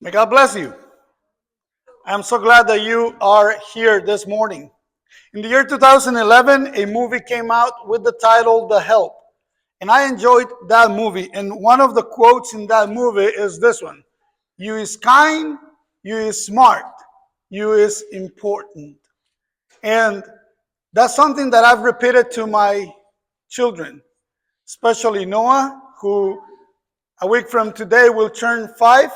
May God bless you. I'm so glad that you are here this morning. In the year 2011, a movie came out with the title The Help. And I enjoyed that movie. And one of the quotes in that movie is this one: You is kind, you is smart, you is important. And that's something that I've repeated to my children, especially Noah, who a week from today will turn 5.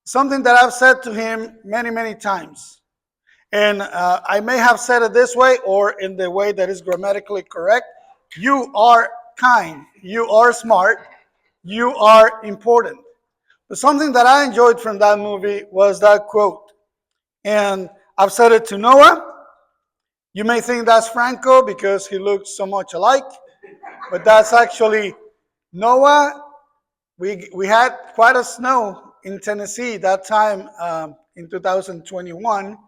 Something that I've said to him many, many times. And I may have said it this way or in the way that is grammatically correct. You are kind. You are smart. You are important. But something that I enjoyed from that movie was that quote. And I've said it to Noah. You may think that's Franco because he looks so much alike, but that's actually Noah. We had quite a snow in Tennessee that time in 2021.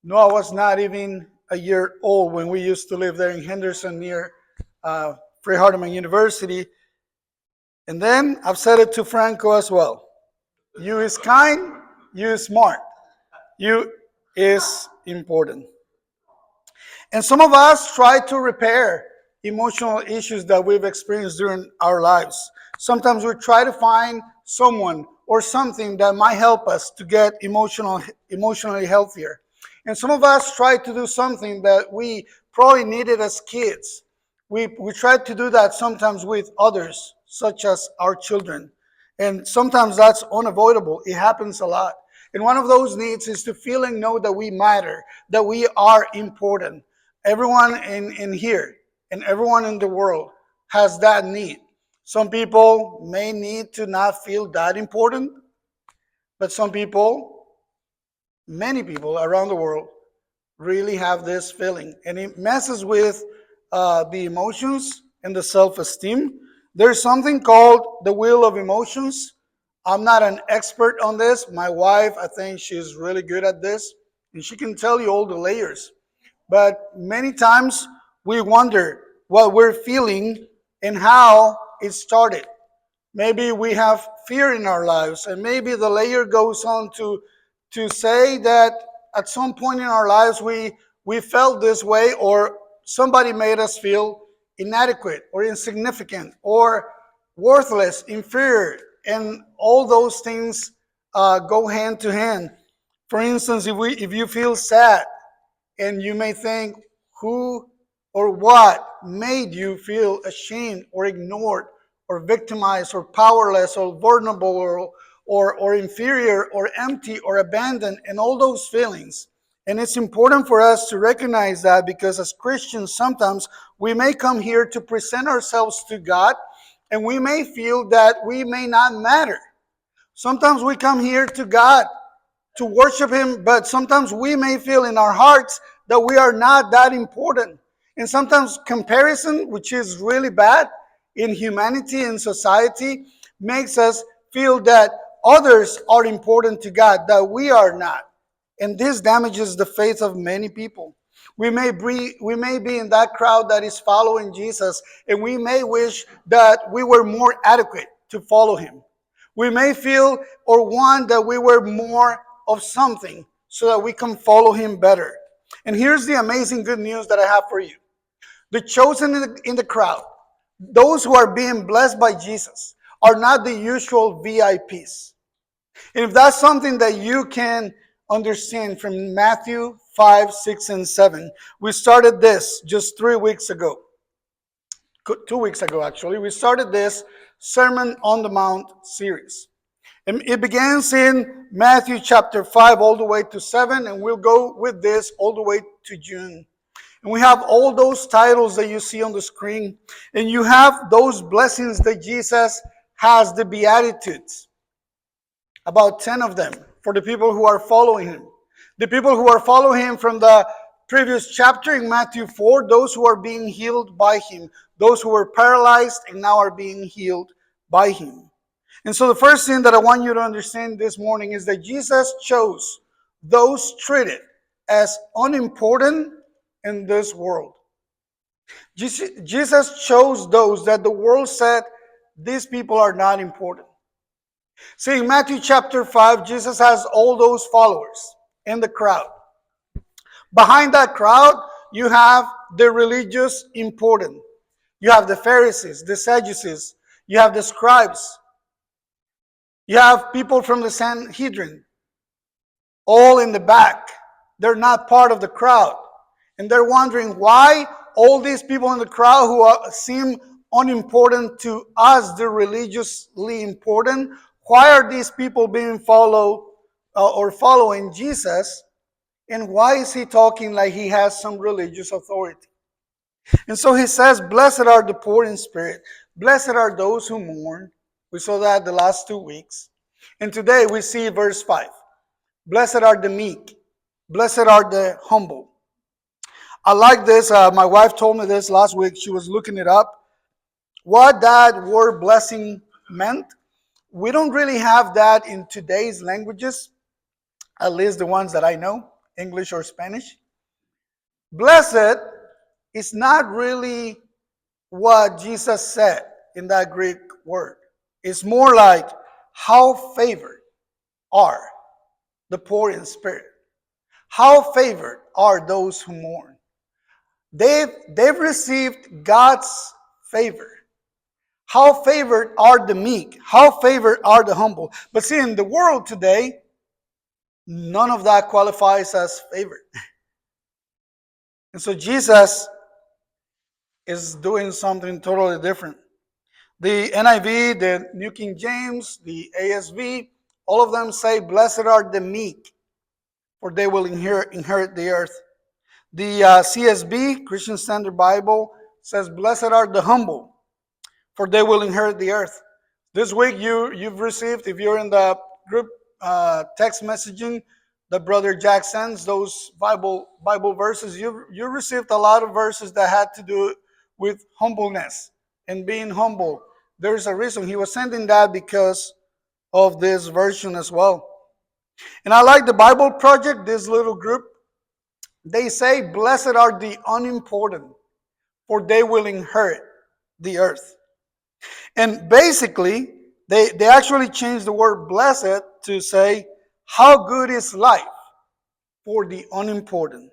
Noah was not even a year old when we used to live there in Henderson near Free Hardeman University. And then I've said it to Franco as well. You is kind, you is smart, you is important. And some of us try to repair emotional issues that we've experienced during our lives. Sometimes we try to find someone or something that might help us to get emotionally healthier. And some of us try to do something that we probably needed as kids. We try to do that sometimes with others, such as our children. And sometimes that's unavoidable. It happens a lot. And one of those needs is to feel and know that we matter, that we are important. Everyone in here and everyone in the world has that need. Some people may need to not feel that important, but some people, many people around the world, really have this feeling. And it messes with the emotions and the self-esteem. There's something called the wheel of emotions. I'm not an expert on this. My wife, I think she's really good at this, and she can tell you all the layers. But many times we wonder what we're feeling and how it started. Maybe we have fear in our lives, and maybe the layer goes on to say that at some point in our lives we felt this way, or somebody made us feel inadequate or insignificant or worthless, inferior, and all those things go hand to hand. For instance, if you feel sad, and you may think, who or what made you feel ashamed or ignored or victimized or powerless or vulnerable or inferior or empty or abandoned, and all those feelings. And it's important for us to recognize that, because as Christians, sometimes we may come here to present ourselves to God, and we may feel that we may not matter. Sometimes we come here to God to worship Him, but sometimes we may feel in our hearts that we are not that important. And sometimes comparison, which is really bad in humanity and society, makes us feel that others are important to God, that we are not. And this damages the faith of many people. We may be in that crowd that is following Jesus, and we may wish that we were more adequate to follow Him. We may feel or want that we were more of something so that we can follow Him better. And here's the amazing good news that I have for you. The chosen in the crowd, those who are being blessed by Jesus, are not the usual VIPs. And if that's something that you can understand from Matthew 5, 6, and 7, we started this just 3 weeks ago. 2 weeks ago, actually. We started this Sermon on the Mount series. And it begins in Matthew chapter 5 all the way to 7, and we'll go with this all the way to June. And we have all those titles that you see on the screen, and you have those blessings that Jesus has, the Beatitudes. About 10 of them for the people who are following Him. The people who are following Him from the previous chapter in Matthew 4, those who are being healed by Him, those who were paralyzed and now are being healed by Him. And so the first thing that I want you to understand this morning is that Jesus chose those treated as unimportant in this world. Jesus chose those that the world said, these people are not important. See, in Matthew chapter 5, Jesus has all those followers in the crowd. Behind that crowd, you have the religious important. You have the Pharisees, the Sadducees, you have the scribes, you have people from the Sanhedrin, all in the back. They're not part of the crowd. And they're wondering why all these people in the crowd who seem unimportant to us, the religiously important, why are these people being followed or following Jesus? And why is he talking like he has some religious authority? And so he says, blessed are the poor in spirit. Blessed are those who mourn. We saw that the last 2 weeks. And today we see verse 5. Blessed are the meek. Blessed are the humble. I like this. My wife told me this last week. She was looking it up. What that word blessing meant. We don't really have that in today's languages, at least the ones that I know, English or Spanish. Blessed is not really what Jesus said in that Greek word. It's more like how favored are the poor in spirit. How favored are those who mourn. They've received God's favor. How favored are the meek? How favored are the humble? But see, in the world today, none of that qualifies as favored. And so Jesus is doing something totally different. The NIV, the New King James, the ASV, all of them say, blessed are the meek, for they will inherit the earth. The CSB, Christian Standard Bible, says, blessed are the humble, for they will inherit the earth. This week you've received, if you're in the group text messaging that Brother Jack sends, those Bible verses, you received a lot of verses that had to do with humbleness and being humble. There's a reason. He was sending that because of this version as well. And I like the Bible Project, this little group. They say, blessed are the unimportant, for they will inherit the earth. And basically, they actually changed the word blessed to say, how good is life for the unimportant,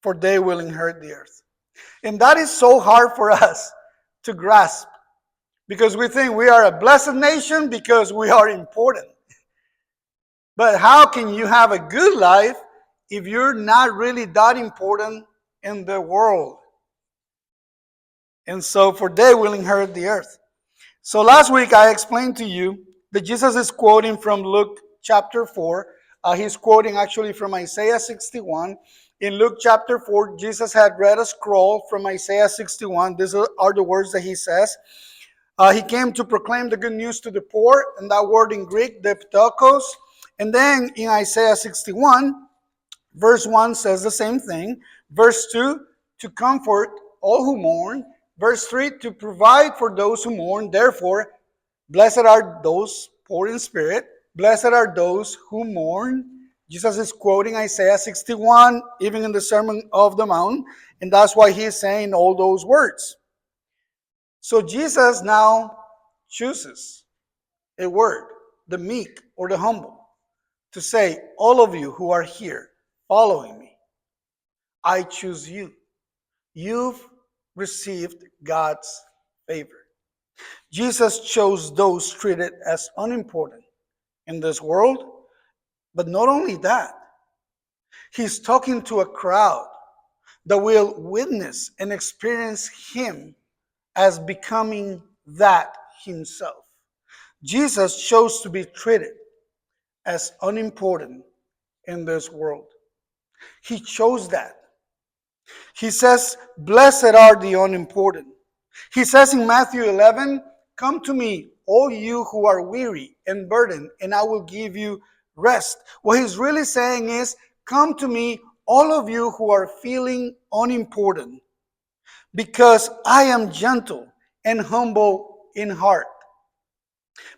for they will inherit the earth. And that is so hard for us to grasp, because we think we are a blessed nation because we are important. But how can you have a good life if you're not really that important in the world? And so, for they will inherit the earth. So last week I explained to you that Jesus is quoting from Luke chapter 4. He's quoting actually from Isaiah 61. In Luke chapter 4, Jesus had read a scroll from Isaiah 61. These are the words that he says. He came to proclaim the good news to the poor, and that word in Greek, the ptokos. And then in Isaiah 61, verse 1 says the same thing. Verse 2, to comfort all who mourn. Verse 3, to provide for those who mourn. Therefore, blessed are those poor in spirit. Blessed are those who mourn. Jesus is quoting Isaiah 61, even in the Sermon of the Mount. And that's why he's saying all those words. So Jesus now chooses a word, the meek or the humble, to say, all of you who are here following me, I choose you. You've received God's favor. Jesus chose those treated as unimportant in this world, but not only that, he's talking to a crowd that will witness and experience him as becoming that himself. Jesus chose to be treated as unimportant in this world. He chose that. He says, blessed are the unimportant. He says in Matthew 11, come to me, all you who are weary and burdened, and I will give you rest. What he's really saying is, come to me, all of you who are feeling unimportant, because I am gentle and humble in heart.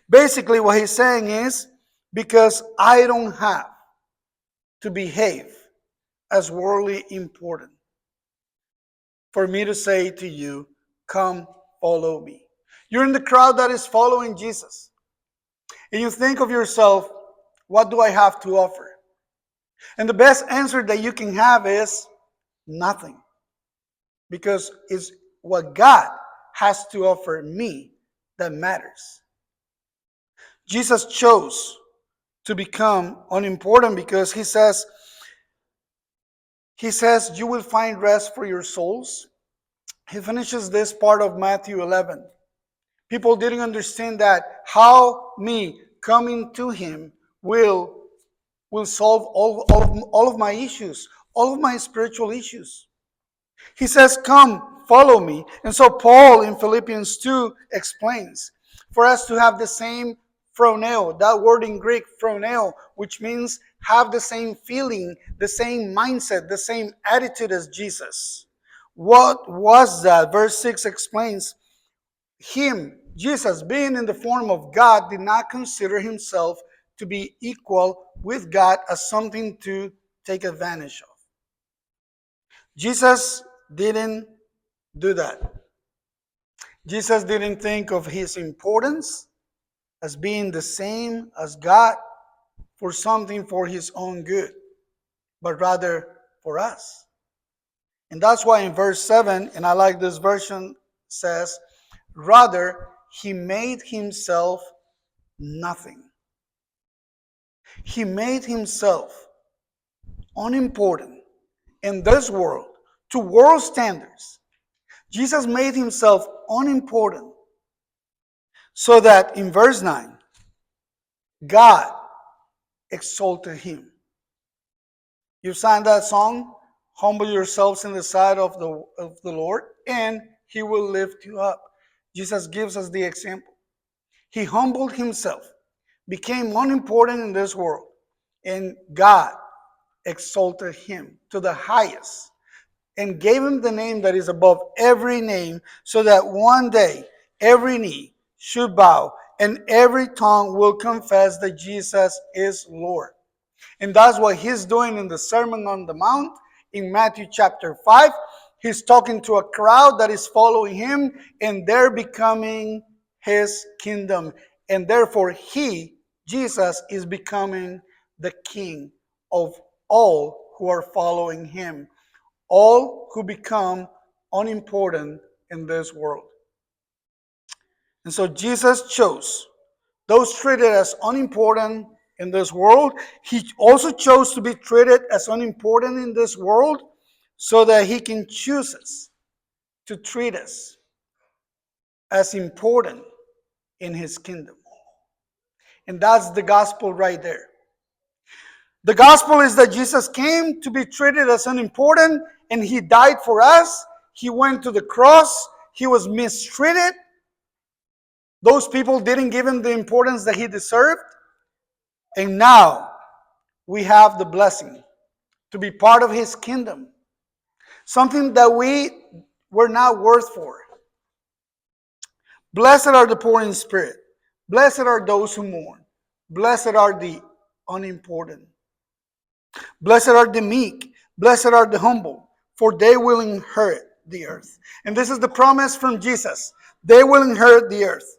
Basically, what he's saying is, because I don't have to behave as worldly important for me to say to you, come follow me. You're in the crowd that is following Jesus. and you think of yourself, what do I have to offer? And the best answer that you can have is nothing. Because it's what God has to offer me that matters. Jesus chose to become unimportant because he says you will find rest for your souls. He finishes this part of Matthew 11. People didn't understand that how me coming to him will solve all of my issues, all of my spiritual issues. He says, come, follow me. And so Paul in Philippians 2 explains, for us to have the same phroneo, that word in Greek, phroneo, which means have the same feeling, the same mindset, the same attitude as Jesus. What was that? Verse 6 explains, him, Jesus, being in the form of God, did not consider himself to be equal with God as something to take advantage of. Jesus didn't do that. Jesus didn't think of his importance as being the same as God for something for his own good, but rather for us. And that's why in verse 7, and I like this version, says, rather, he made himself nothing. He made himself unimportant in this world to world standards. Jesus made himself unimportant so that in verse 9, God exalted him. You sang that song, humble yourselves in the sight of the Lord, and he will lift you up. Jesus gives us the example. He humbled himself, became unimportant in this world, and God exalted him to the highest and gave him the name that is above every name, so that one day every knee should bow and every tongue will confess that Jesus is Lord. And that's what he's doing in the Sermon on the Mount in Matthew chapter 5. He's talking to a crowd that is following him, and they're becoming his kingdom. And therefore, he, Jesus, is becoming the king of all who are following him, all who become unimportant in this world. And so Jesus chose those treated as unimportant in this world. He also chose to be treated as unimportant in this world so that he can choose us to treat us as important in his kingdom. And that's the gospel right there. The gospel is that Jesus came to be treated as unimportant, and he died for us. He went to the cross. He was mistreated. Those people didn't give him the importance that he deserved. And now we have the blessing to be part of his kingdom. Something that we were not worth for. Blessed are the poor in spirit. Blessed are those who mourn. Blessed are the unimportant. Blessed are the meek. Blessed are the humble, for they will inherit the earth. And this is the promise from Jesus. They will inherit the earth.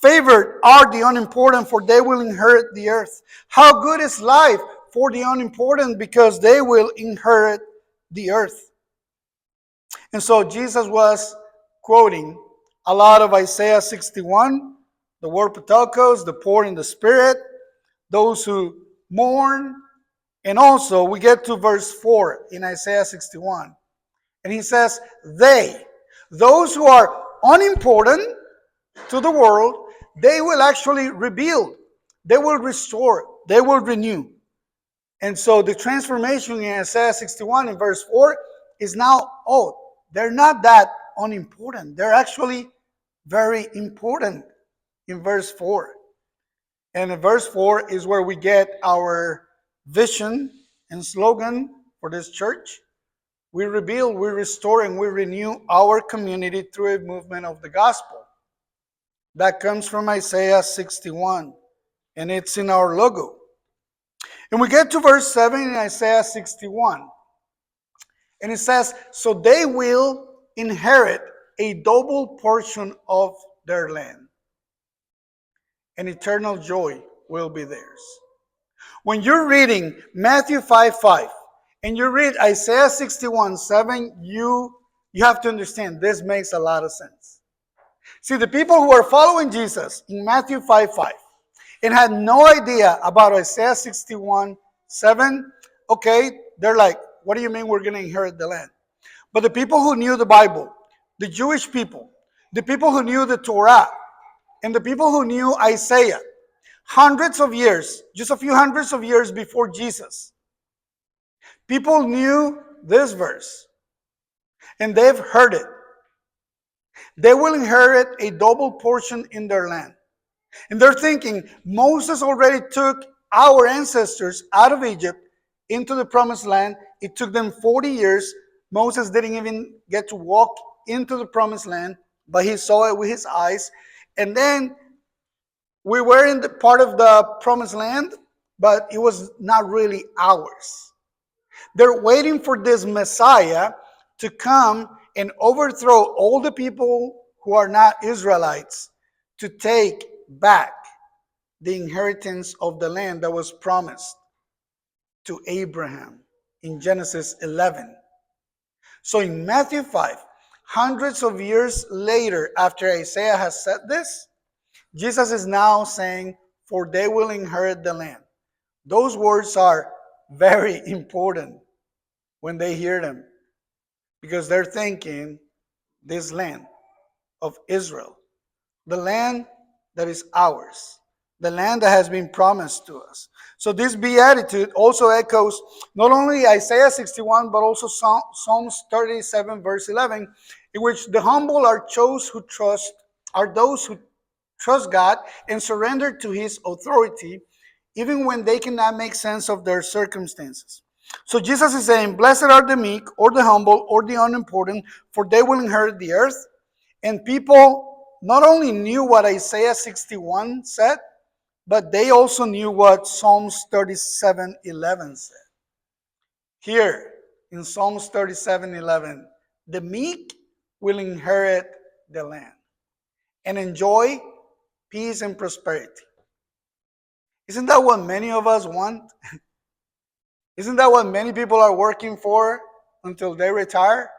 Favored are the unimportant, for they will inherit the earth. How good is life for the unimportant, because they will inherit the earth. And so Jesus was quoting a lot of Isaiah 61, the word patokos, the poor in the spirit, those who mourn. And also we get to verse 4 in Isaiah 61. And he says, those who are unimportant to the world, they will actually rebuild. They will restore. They will renew. And so the transformation in Isaiah 61 in verse 4 is now, they're not that unimportant. They're actually very important in verse 4. And in verse 4 is where we get our vision and slogan for this church. We rebuild, we restore, and we renew our community through a movement of the gospel. That comes from Isaiah 61, and it's in our logo. And we get to verse 7 in Isaiah 61. And it says, so they will inherit a double portion of their land. and eternal joy will be theirs. When you're reading Matthew 5:5 and you read Isaiah 61:7, you have to understand this makes a lot of sense. See, the people who are following Jesus in Matthew 5:5 and had no idea about Isaiah 61:7, okay, they're like, what do you mean we're going to inherit the land? But the people who knew the Bible, the Jewish people, the people who knew the Torah, and the people who knew Isaiah, hundreds of years, just a few hundreds of years before Jesus, people knew this verse and they've heard it. They will inherit a double portion in their land. And they're thinking, Moses already took our ancestors out of Egypt into the promised land. It took them 40 years. Moses didn't even get to walk into the promised land, but he saw it with his eyes. And then we were in the part of the promised land, but it was not really ours. They're waiting for this Messiah to come and overthrow all the people who are not Israelites to take back the inheritance of the land that was promised to Abraham in Genesis 11. So in Matthew 5, hundreds of years later, after Isaiah has said this, Jesus is now saying, for they will inherit the land. Those words are very important when they hear them, because they're thinking this land of Israel, the land that is ours, the land that has been promised to us. So this beatitude also echoes not only Isaiah 61, but also Psalms 37, verse 11, in which the humble are those who trust God and surrender to his authority, even when they cannot make sense of their circumstances. So Jesus is saying, blessed are the meek, or the humble, or the unimportant, for they will inherit the earth. And people not only knew what Isaiah 61 said, but they also knew what Psalms 37:11 said. Here in Psalms 37:11, the meek will inherit the land and enjoy peace and prosperity. Isn't that what many of us want? Isn't that what many people are working for until they retire?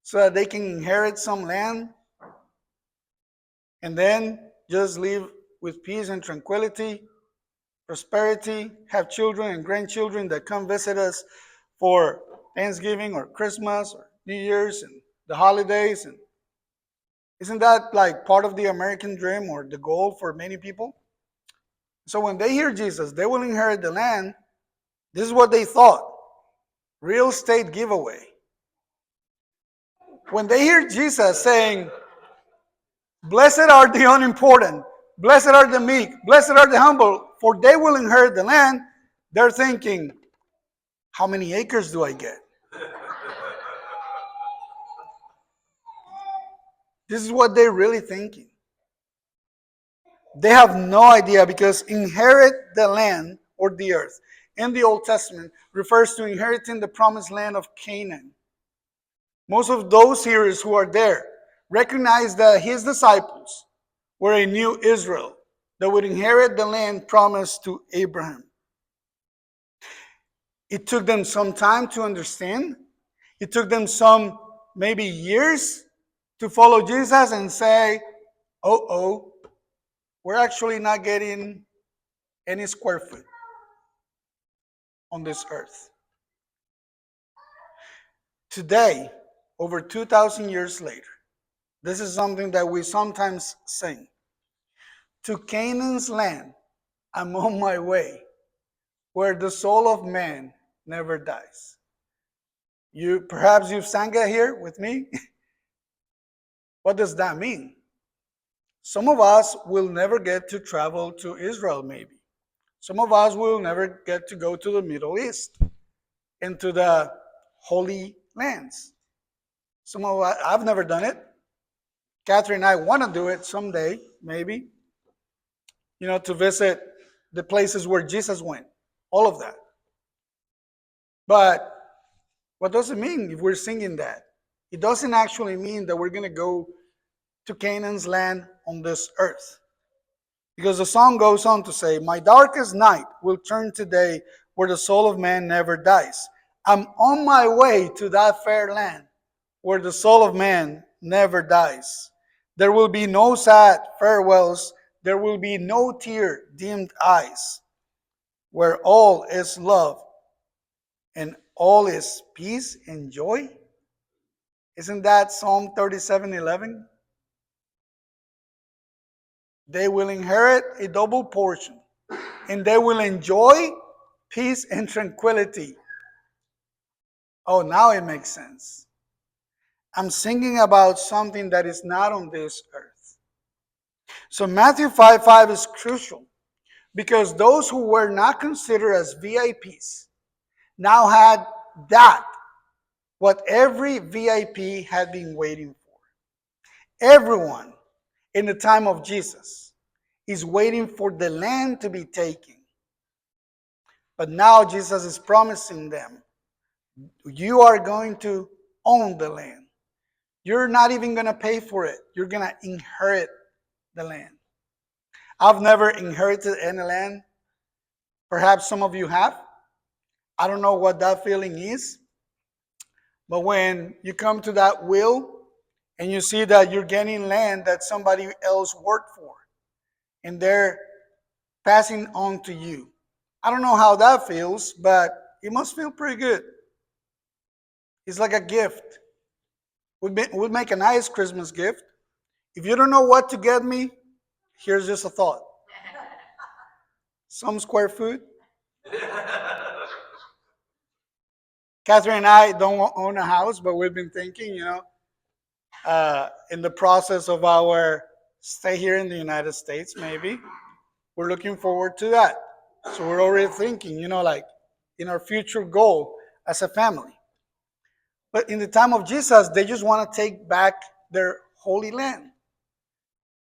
So that they can inherit some land and then just live with peace and tranquility, prosperity, have children and grandchildren that come visit us for Thanksgiving or Christmas or New Year's and the holidays. And isn't that like part of the American dream or the goal for many people? So when they hear Jesus, they will inherit the land. This is what they thought. Real estate giveaway. When they hear Jesus saying, blessed are the unimportant, blessed are the meek, blessed are the humble, for they will inherit the land, they're thinking, how many acres do I get? This is what they're really thinking. They have no idea, because inherit the land or the earth in the Old Testament refers to inheriting the promised land of Canaan. Most of those hearers who are there recognize that his disciples were a new Israel that would inherit the land promised to Abraham. It took them some time to understand. It took them some maybe years to follow Jesus and say, oh, we're actually not getting any square foot on this earth. Today, over 2,000 years later, this is something that we sometimes sing. To Canaan's land, I'm on my way, where the soul of man never dies. Perhaps you've sang it here with me. What does that mean? Some of us will never get to travel to Israel, maybe. Some of us will never get to go to the Middle East and to the Holy Lands. Some of us, I've never done it. Catherine and I want to do it someday, maybe. To visit the places where Jesus went. All of that. But what does it mean if we're singing that? It doesn't actually mean that we're going to go to Canaan's land on this earth. Because the song goes on to say, my darkest night will turn to day where the soul of man never dies. I'm on my way to that fair land where the soul of man never dies. There will be no sad farewells. There will be no tear dimmed eyes, where all is love and all is peace and joy. Isn't that Psalm 37:11? They will inherit a double portion, and they will enjoy peace and tranquility. Oh, now it makes sense. I'm singing about something that is not on this earth. So Matthew 5:5 is crucial because those who were not considered as VIPs now had that, what every VIP had been waiting for. Everyone in the time of Jesus is waiting for the land to be taken. But now Jesus is promising them, you are going to own the land. You're not even going to pay for it. You're going to inherit the land. I've never inherited any land. Perhaps some of you have. I don't know what that feeling is. But when you come to that will and you see that you're getting land that somebody else worked for and they're passing on to you. I don't know how that feels, but it must feel pretty good. It's like a gift. We'd make a nice Christmas gift. If you don't know what to get me, here's just a thought. Some square food. Catherine and I don't own a house, but we've been thinking, in the process of our stay here in the United States, maybe, we're looking forward to that. So we're already thinking, like in our future goal as a family. But in the time of Jesus, they just want to take back their holy land.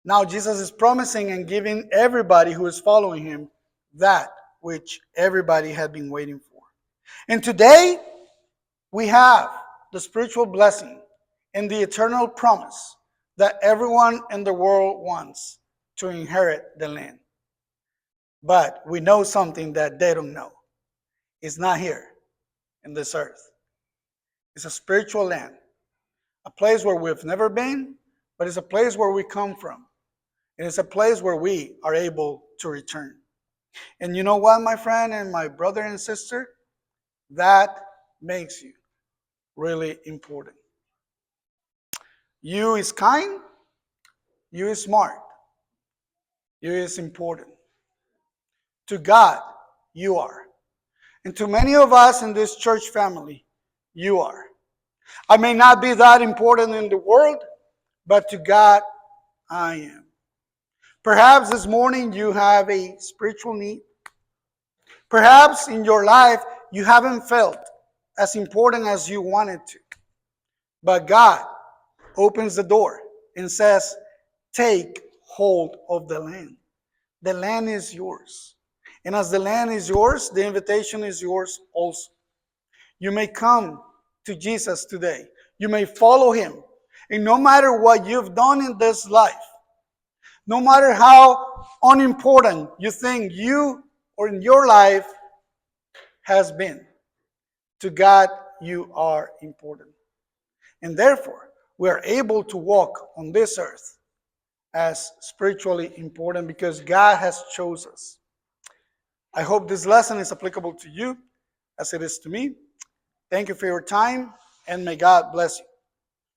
Now Jesus is promising and giving everybody who is following him that which everybody had been waiting for. And today, we have the spiritual blessing and the eternal promise that everyone in the world wants to inherit the land. But we know something that they don't know. It's not here in this earth. It's a spiritual land, a place where we've never been, but it's a place where we come from. And it's a place where we are able to return. And you know what, my friend and my brother and sister? That makes you really important. You is kind, you is smart, you is important. To God, you are. And to many of us in this church family, you are. I may not be that important in the world, but to God, I am. Perhaps this morning you have a spiritual need. Perhaps in your life you haven't felt as important as you wanted to. But God opens the door and says, take hold of the land. The land is yours. And as the land is yours, the invitation is yours also. You may come to Jesus today. You may follow him. And no matter what you've done in this life, no matter how unimportant you think you or in your life has been, to God you are important. And therefore, we are able to walk on this earth as spiritually important because God has chosen us. I hope this lesson is applicable to you as it is to me. Thank you for your time, and may God bless you.